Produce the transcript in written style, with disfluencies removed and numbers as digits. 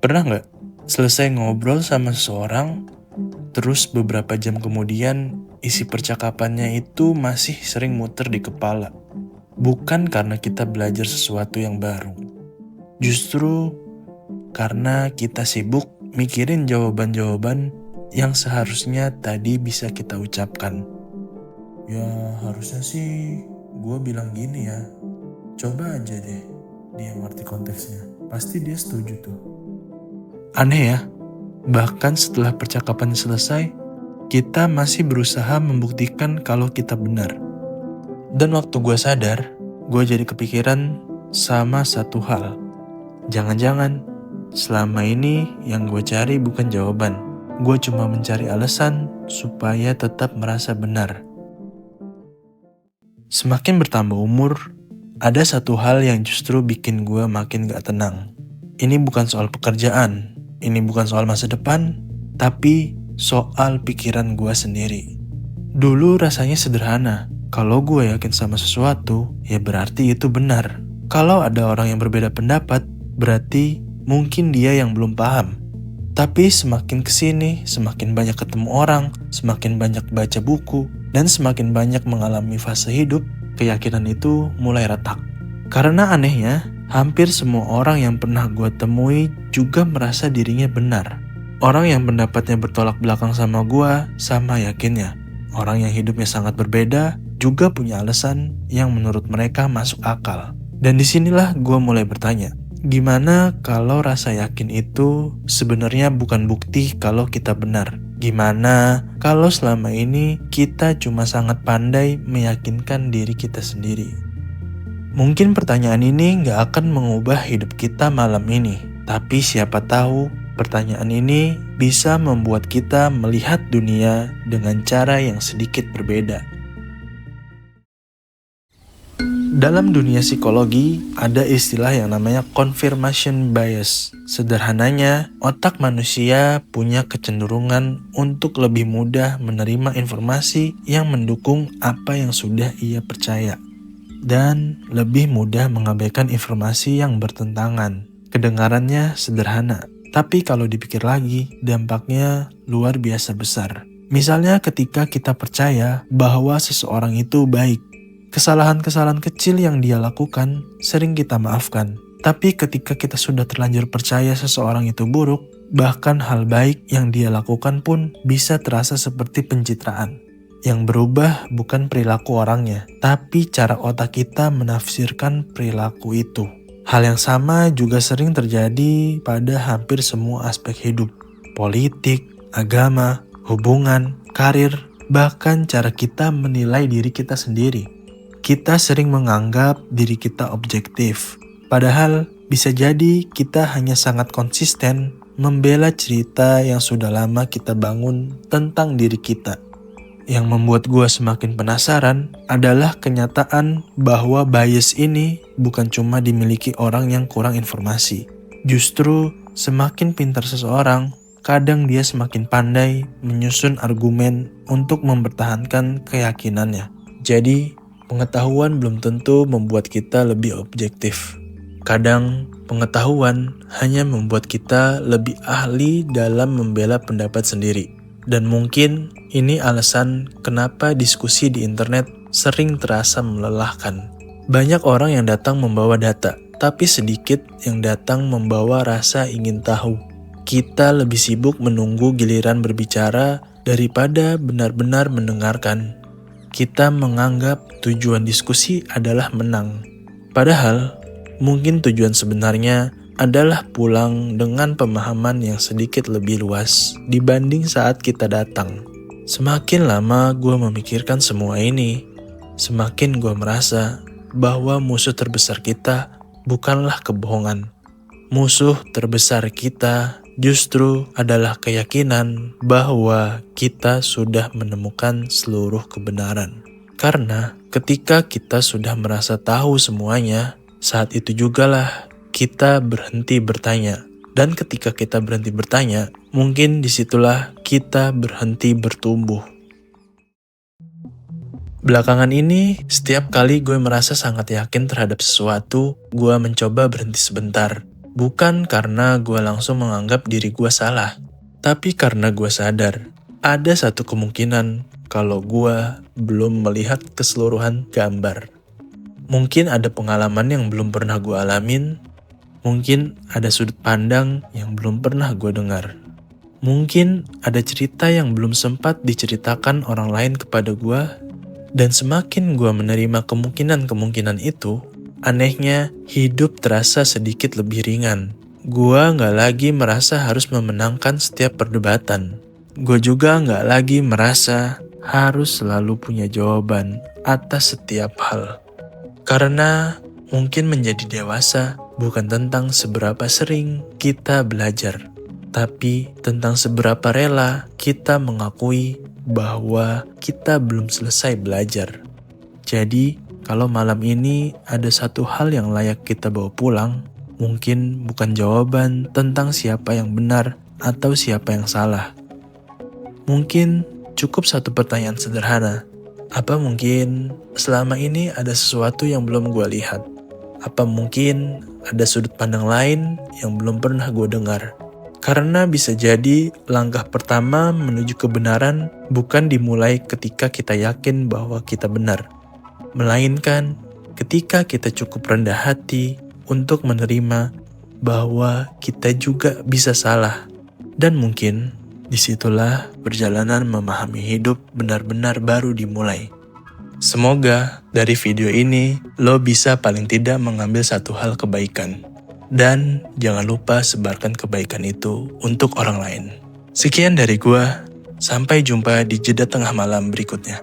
Pernah nggak selesai ngobrol sama seseorang, terus beberapa jam kemudian isi percakapannya itu masih sering muter di kepala? Bukan karena kita belajar sesuatu yang baru, justru karena kita sibuk mikirin jawaban-jawaban yang seharusnya tadi bisa kita ucapkan. Ya harusnya sih gue bilang gini ya, coba aja deh dia ngerti konteksnya, pasti dia setuju tuh. Aneh ya, bahkan setelah percakapan selesai, kita masih berusaha membuktikan kalau kita benar. Dan waktu gue sadar, gue jadi kepikiran sama satu hal. Jangan-jangan selama ini yang gue cari bukan jawaban. Gue cuma mencari alasan supaya tetap merasa benar. Semakin bertambah umur, ada satu hal yang justru bikin gue makin gak tenang. Ini bukan soal pekerjaan, ini bukan soal masa depan, tapi soal pikiran gue sendiri. Dulu rasanya sederhana. Kalau gue yakin sama sesuatu, ya berarti itu benar. Kalau ada orang yang berbeda pendapat, berarti mungkin dia yang belum paham. Tapi semakin kesini, semakin banyak ketemu orang, semakin banyak baca buku, dan semakin banyak mengalami fase hidup, keyakinan itu mulai retak. Karena anehnya, hampir semua orang yang pernah gue temui juga merasa dirinya benar. Orang yang pendapatnya bertolak belakang sama gue, sama yakinnya. Orang yang hidupnya sangat berbeda, juga punya alasan yang menurut mereka masuk akal. Dan disinilah gue mulai bertanya, gimana kalau rasa yakin itu sebenarnya bukan bukti kalau kita benar? Gimana kalau selama ini kita cuma sangat pandai meyakinkan diri kita sendiri? Mungkin pertanyaan ini gak akan mengubah hidup kita malam ini. Tapi siapa tahu pertanyaan ini bisa membuat kita melihat dunia dengan cara yang sedikit berbeda. Dalam dunia psikologi, ada istilah yang namanya confirmation bias. Sederhananya, otak manusia punya kecenderungan untuk lebih mudah menerima informasi yang mendukung apa yang sudah ia percaya, dan lebih mudah mengabaikan informasi yang bertentangan. Kedengarannya sederhana, tapi kalau dipikir lagi, dampaknya luar biasa besar. Misalnya ketika kita percaya bahwa seseorang itu baik, kesalahan-kesalahan kecil yang dia lakukan sering kita maafkan. Tapi ketika kita sudah terlanjur percaya seseorang itu buruk, bahkan hal baik yang dia lakukan pun bisa terasa seperti pencitraan. Yang berubah bukan perilaku orangnya, tapi cara otak kita menafsirkan perilaku itu. Hal yang sama juga sering terjadi pada hampir semua aspek hidup. Politik, agama, hubungan, karir, bahkan cara kita menilai diri kita sendiri. Kita sering menganggap diri kita objektif, padahal bisa jadi kita hanya sangat konsisten membela cerita yang sudah lama kita bangun tentang diri kita. Yang membuat gue semakin penasaran adalah kenyataan bahwa bias ini bukan cuma dimiliki orang yang kurang informasi. Justru semakin pintar seseorang, kadang dia semakin pandai menyusun argumen untuk mempertahankan keyakinannya. Jadi, pengetahuan belum tentu membuat kita lebih objektif. Kadang, pengetahuan hanya membuat kita lebih ahli dalam membela pendapat sendiri. Dan mungkin ini alasan kenapa diskusi di internet sering terasa melelahkan. Banyak orang yang datang membawa data, tapi sedikit yang datang membawa rasa ingin tahu. Kita lebih sibuk menunggu giliran berbicara daripada benar-benar mendengarkan. Kita menganggap tujuan diskusi adalah menang. Padahal, mungkin tujuan sebenarnya adalah pulang dengan pemahaman yang sedikit lebih luas dibanding saat kita datang. Semakin lama gue memikirkan semua ini, semakin gue merasa bahwa musuh terbesar kita bukanlah kebohongan. Musuh terbesar kita justru adalah keyakinan bahwa kita sudah menemukan seluruh kebenaran. Karena ketika kita sudah merasa tahu semuanya, saat itu jugalah kita berhenti bertanya. Dan ketika kita berhenti bertanya, mungkin disitulah kita berhenti bertumbuh. Belakangan ini, setiap kali gue merasa sangat yakin terhadap sesuatu, gue mencoba berhenti sebentar. Bukan karena gue langsung menganggap diri gue salah, tapi karena gue sadar ada satu kemungkinan kalau gue belum melihat keseluruhan gambar. Mungkin ada pengalaman yang belum pernah gue alamin, mungkin ada sudut pandang yang belum pernah gue dengar. Mungkin ada cerita yang belum sempat diceritakan orang lain kepada gue, dan semakin gue menerima kemungkinan-kemungkinan itu, anehnya hidup terasa sedikit lebih ringan. Gue gak lagi merasa harus memenangkan setiap perdebatan. Gue juga gak lagi merasa harus selalu punya jawaban atas setiap hal. Karena mungkin menjadi dewasa bukan tentang seberapa sering kita belajar, tapi tentang seberapa rela kita mengakui bahwa kita belum selesai belajar. Jadi, kalau malam ini ada satu hal yang layak kita bawa pulang, mungkin bukan jawaban tentang siapa yang benar atau siapa yang salah. Mungkin cukup satu pertanyaan sederhana. Apa mungkin selama ini ada sesuatu yang belum gue lihat? Apa mungkin ada sudut pandang lain yang belum pernah gue dengar? Karena bisa jadi langkah pertama menuju kebenaran bukan dimulai ketika kita yakin bahwa kita benar, melainkan ketika kita cukup rendah hati untuk menerima bahwa kita juga bisa salah. Dan mungkin disitulah perjalanan memahami hidup benar-benar baru dimulai. Semoga dari video ini lo bisa paling tidak mengambil satu hal kebaikan. Dan jangan lupa sebarkan kebaikan itu untuk orang lain. Sekian dari gua, sampai jumpa di jeda tengah malam berikutnya.